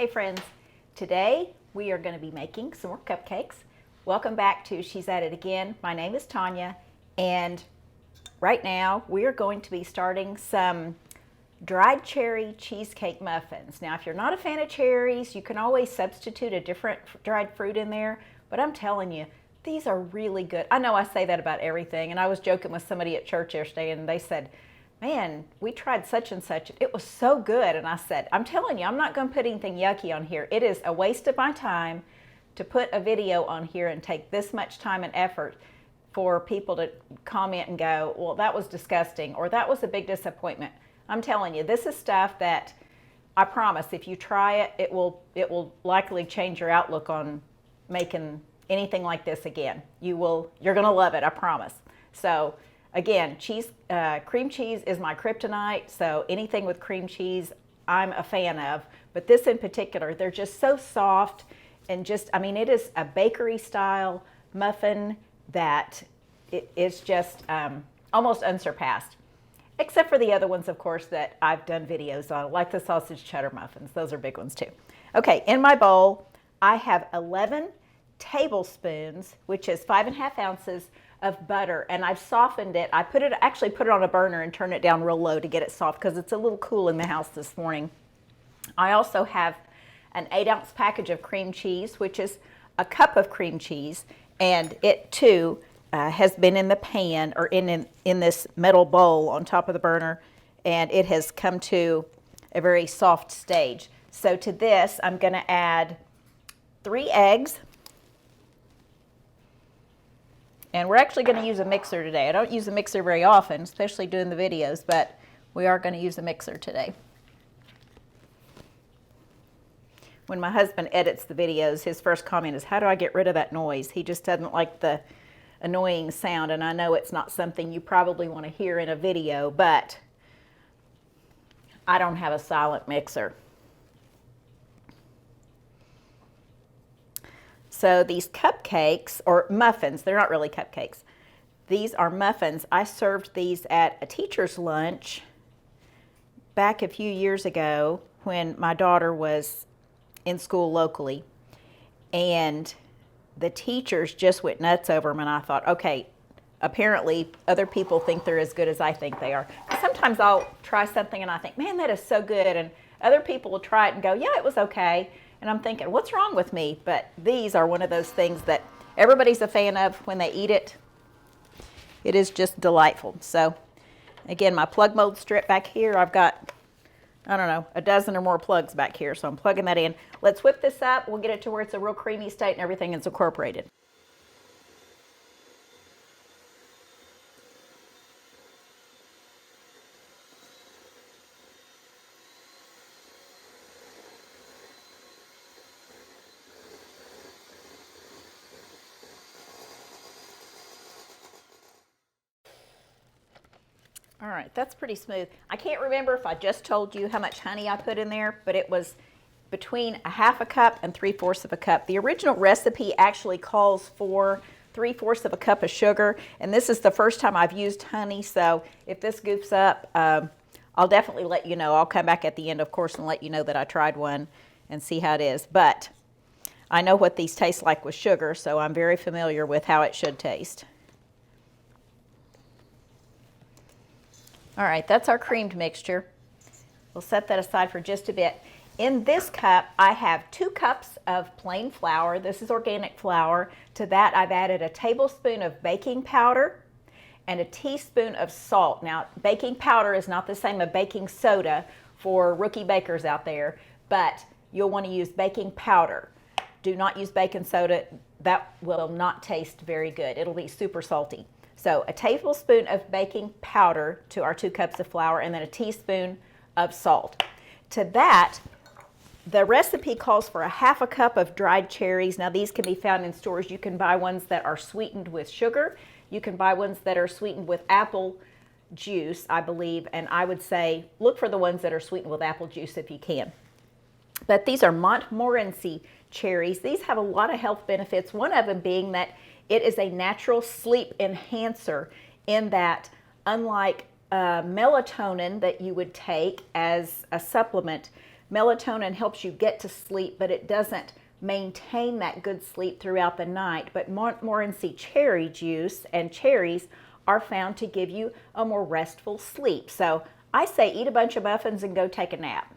Hey friends, today we are going to be making some more cupcakes. Welcome back to She's At It Again. My name is Tanya, and right now we are going to be starting some dried cherry cheesecake muffins. Now if you're not a fan of cherries, you can always substitute a different dried fruit in there, but I'm telling you, these are really good. I know I say that about everything, and I was joking with somebody at church yesterday and they said, man, we tried such and such. It was so good. And I said, I'm telling you, I'm not going to put anything yucky on here. It is a waste of my time to put a video on here and take this much time and effort for people to comment and go, well, that was disgusting, or that was a big disappointment. I'm telling you, this is stuff that I promise if you try it, it will likely change your outlook on making anything like this again. You're going to love it, I promise. So again, cream cheese is my kryptonite, so anything with cream cheese I'm a fan of. But this in particular, they're just so soft and just, I mean, it is a bakery style muffin that it is just almost unsurpassed. Except for the other ones, of course, that I've done videos on, like the sausage cheddar muffins. Those are big ones too. Okay, in my bowl, I have 11 tablespoons, which is 5½ ounces of butter, and I've softened it. I actually put it on a burner and turned it down real low to get it soft because it's a little cool in the house this morning. I also have an 8-ounce package of cream cheese, which is a cup of cream cheese, and it too has been in the pan or in this metal bowl on top of the burner, and it has come to a very soft stage. So to this, I'm going to add 3 eggs. And we're actually going to use a mixer today. I don't use a mixer very often, especially doing the videos, but we are going to use a mixer today. When my husband edits the videos, his first comment is, how do I get rid of that noise? He just doesn't like the annoying sound, and I know it's not something you probably want to hear in a video, but I don't have a silent mixer. So these cupcakes, or muffins, they're not really cupcakes. These are muffins. I served these at a teacher's lunch back a few years ago when my daughter was in school locally. And the teachers just went nuts over them, and I thought, okay, apparently other people think they're as good as I think they are. Sometimes I'll try something and I think, man, that is so good. And other people will try it and go, yeah, it was okay. And I'm thinking, what's wrong with me? But these are one of those things that everybody's a fan of when they eat it. It is just delightful. So again, my plug mold strip back here, I've got, I don't know, a dozen or more plugs back here. So I'm plugging that in. Let's whip this up. We'll get it to where it's a real creamy state and everything is incorporated. All right, that's pretty smooth. I can't remember if I just told you how much honey I put in there, but it was between 1/2 cup and 3/4 of a cup. The original recipe actually calls for 3/4 of a cup of sugar, and this is the first time I've used honey, so if this goofs up, I'll definitely let you know. I'll come back at the end, of course, and let you know that I tried one and see how it is. But I know what these taste like with sugar, so I'm very familiar with how it should taste. All right, that's our creamed mixture. We'll set that aside for just a bit. In this cup, I have 2 cups of plain flour. This is organic flour. To that, I've added a tablespoon of baking powder and a teaspoon of salt. Now, baking powder is not the same as baking soda for rookie bakers out there, but you'll want to use baking powder. Do not use baking soda. That will not taste very good. It'll be super salty. So a tablespoon of baking powder to our 2 cups of flour, and then a teaspoon of salt. To that, the recipe calls for 1/2 cup of dried cherries. Now these can be found in stores. You can buy ones that are sweetened with sugar. You can buy ones that are sweetened with apple juice, I believe, and I would say look for the ones that are sweetened with apple juice if you can. But these are Montmorency cherries. These have a lot of health benefits, one of them being that it is a natural sleep enhancer in that, unlike melatonin that you would take as a supplement, melatonin helps you get to sleep, but it doesn't maintain that good sleep throughout the night. But Montmorency cherry juice and cherries are found to give you a more restful sleep. So I say eat a bunch of muffins and go take a nap.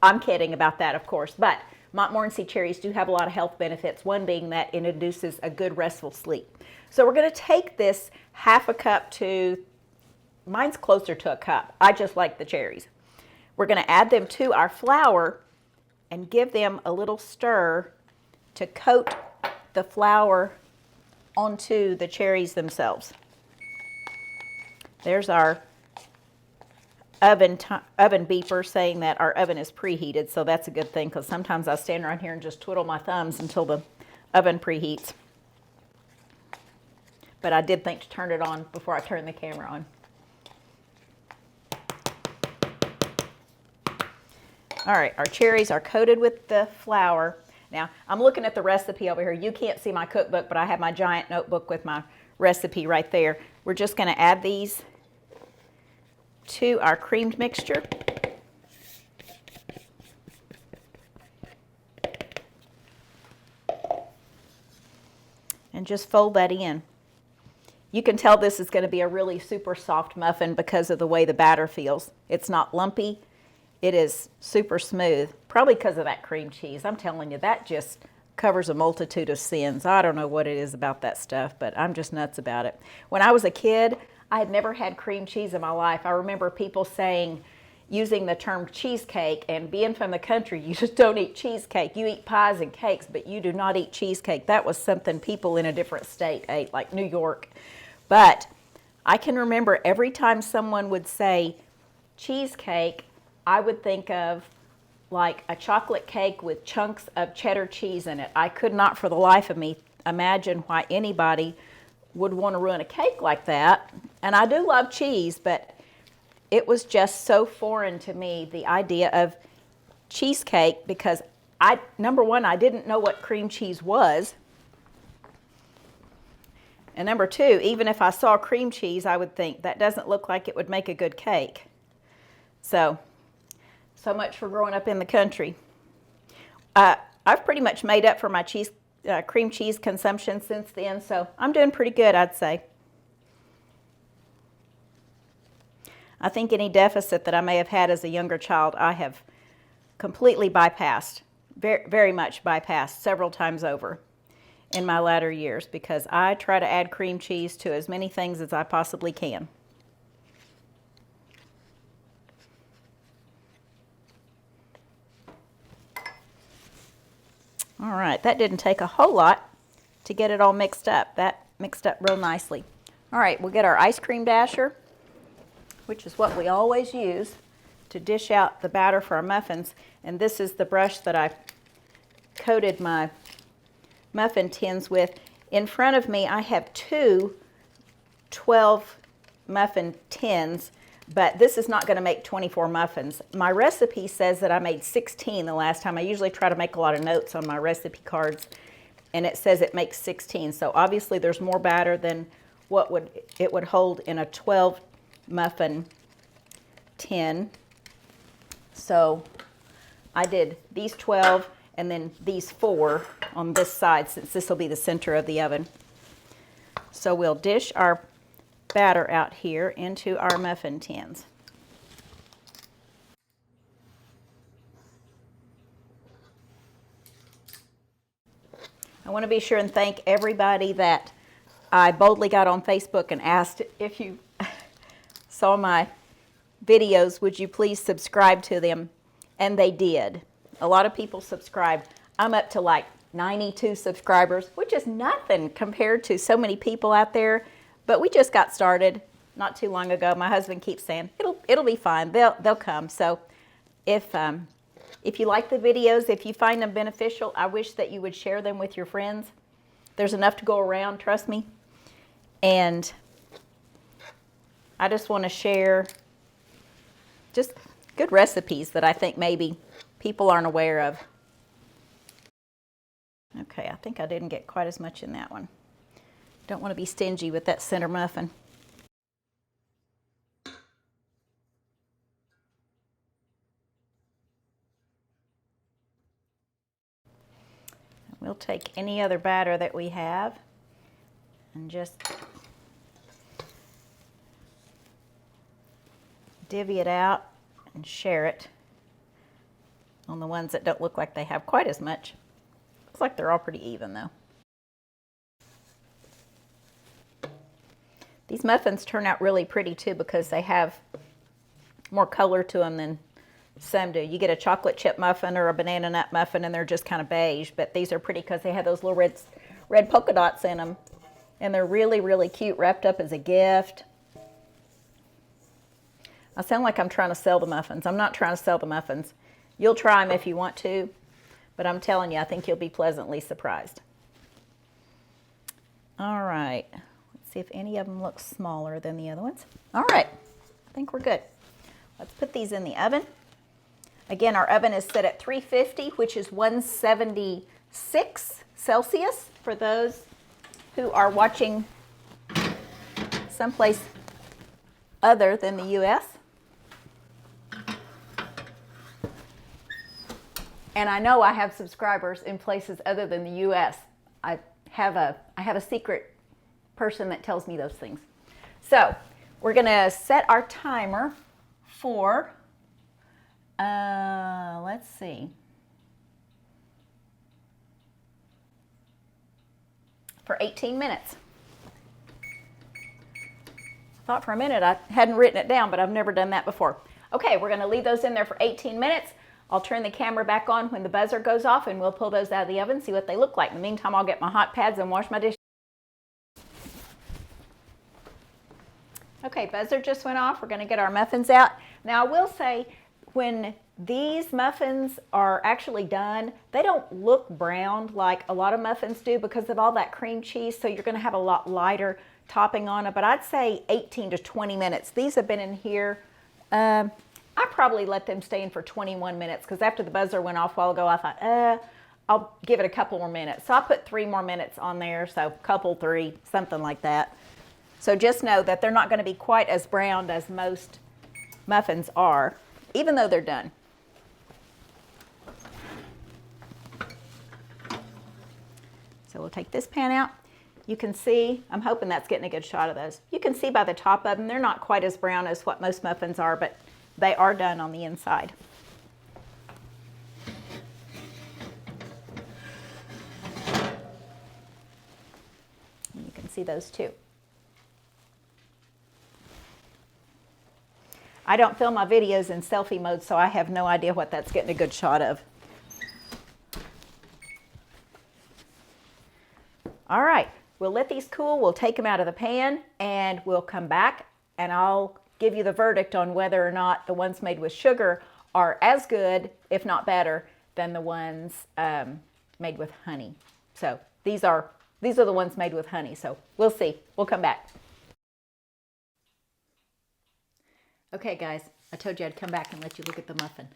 I'm kidding about that, of course, but Montmorency cherries do have a lot of health benefits, one being that it induces a good restful sleep. So we're going to take this half a cup to, mine's closer to a cup. I just like the cherries. We're going to add them to our flour and give them a little stir to coat the flour onto the cherries themselves. There's our oven beeper saying that our oven is preheated, so that's a good thing, because sometimes I stand around here and just twiddle my thumbs until the oven preheats. But I did think to turn it on before I turn the camera on. All right, our cherries are coated with the flour. Now, I'm looking at the recipe over here. You can't see my cookbook, but I have my giant notebook with my recipe right there. We're just going to add these to our creamed mixture. And just fold that in. You can tell this is going to be a really super soft muffin because of the way the batter feels. It's not lumpy. It is super smooth, probably because of that cream cheese. I'm telling you, that just covers a multitude of sins. I don't know what it is about that stuff, but I'm just nuts about it. When I was a kid, I had never had cream cheese in my life. I remember people saying, using the term cheesecake, and being from the country, you just don't eat cheesecake. You eat pies and cakes, but you do not eat cheesecake. That was something people in a different state ate, like New York. But I can remember every time someone would say cheesecake, I would think of like a chocolate cake with chunks of cheddar cheese in it. I could not for the life of me imagine why anybody would want to ruin a cake like that. And I do love cheese, but it was just so foreign to me, the idea of cheesecake, because number one, I didn't know what cream cheese was. And number two, even if I saw cream cheese, I would think that doesn't look like it would make a good cake. So much for growing up in the country. I've pretty much made up for my cream cheese consumption since then, so I'm doing pretty good, I'd say. I think any deficit that I may have had as a younger child, I have completely bypassed, very, very much bypassed several times over in my latter years, because I try to add cream cheese to as many things as I possibly can. All right, that didn't take a whole lot to get it all mixed up. That mixed up real nicely. All right, we'll get our ice cream dasher, which is what we always use to dish out the batter for our muffins. And this is the brush that I coated my muffin tins with. In front of me, I have two 12 muffin tins, but this is not going to make 24 muffins. My recipe says that I made 16 the last time. I usually try to make a lot of notes on my recipe cards, and it says it makes 16. So obviously there's more batter than what it would hold in a 12 muffin tin. So I did these 12 and then these 4 on this side, since this will be the center of the oven. So we'll dish our batter out here into our muffin tins. I want to be sure and thank everybody that I boldly got on Facebook and asked if you saw my videos, would you please subscribe to them? And they did. A lot of people subscribed. I'm up to like 92 subscribers, which is nothing compared to so many people out there. But we just got started not too long ago. My husband keeps saying it'll be fine. They'll come. So if you like the videos, if you find them beneficial, I wish that you would share them with your friends. There's enough to go around, trust me. And I just want to share just good recipes that I think maybe people aren't aware of. Okay, I think I didn't get quite as much in that one. Don't want to be stingy with that center muffin. we'll take any other batter that we have and just divvy it out and share it on the ones that don't look like they have quite as much. Looks like they're all pretty even though. These muffins turn out really pretty too because they have more color to them than some do. You get a chocolate chip muffin or a banana nut muffin and they're just kind of beige, but these are pretty because they have those little red polka dots in them. And they're really, really cute, wrapped up as a gift. I sound like I'm trying to sell the muffins. I'm not trying to sell the muffins. You'll try them if you want to, but I'm telling you, I think you'll be pleasantly surprised. All right, let's see if any of them look smaller than the other ones. All right, I think we're good. Let's put these in the oven. Again, our oven is set at 350, which is 176 Celsius for those who are watching someplace other than the U.S. And I know I have subscribers in places other than the U.S. I have a secret person that tells me those things. So we're going to set our timer for, let's see, for 18 minutes. I thought for a minute I hadn't written it down, but I've never done that before. Okay, we're going to leave those in there for 18 minutes. I'll turn the camera back on when the buzzer goes off and we'll pull those out of the oven, see what they look like. In the meantime, I'll get my hot pads and wash my dishes. Okay, buzzer just went off. We're going to get our muffins out. Now, I will say, when these muffins are actually done, they don't look browned like a lot of muffins do because of all that cream cheese, so you're going to have a lot lighter topping on it, but I'd say 18 to 20 minutes. These have been in here. I probably let them stay in for 21 minutes because after the buzzer went off a while ago, I thought, I'll give it a couple more minutes. So I put 3 more minutes on there, so couple, 3, something like that. So just know that they're not going to be quite as browned as most muffins are, even though they're done. So we'll take this pan out. You can see, I'm hoping that's getting a good shot of those. You can see by the top of them, they're not quite as brown as what most muffins are, but they are done on the inside. And you can see those too. I don't film my videos in selfie mode, so I have no idea what that's getting a good shot of. All right, we'll let these cool. We'll take them out of the pan and we'll come back and I'll give you the verdict on whether or not the ones made with sugar are as good, if not better, than the ones made with honey. So these are the ones made with honey. So we'll see. We'll come back. Okay, guys, I told you I'd come back and let you look at the muffin.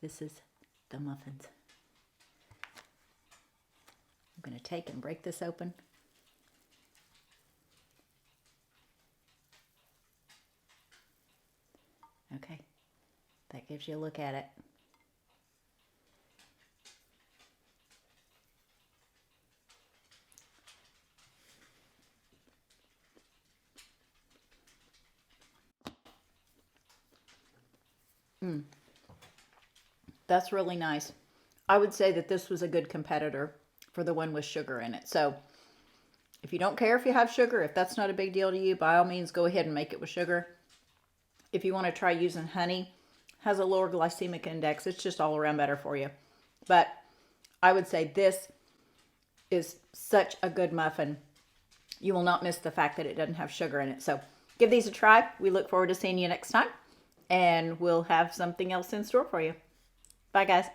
This is the muffins. I'm going to take and break this open. Okay, that gives you a look at it. That's really nice. I would say that this was a good competitor for the one with sugar in it. So if you don't care if you have sugar, if that's not a big deal to you, by all means go ahead and make it with sugar. If you want to try using honey, has a lower glycemic index. It's just all around better for you. But I would say this is such a good muffin. You will not miss the fact that it doesn't have sugar in it. So give these a try. We look forward to seeing you next time. And we'll have something else in store for you. Bye, guys.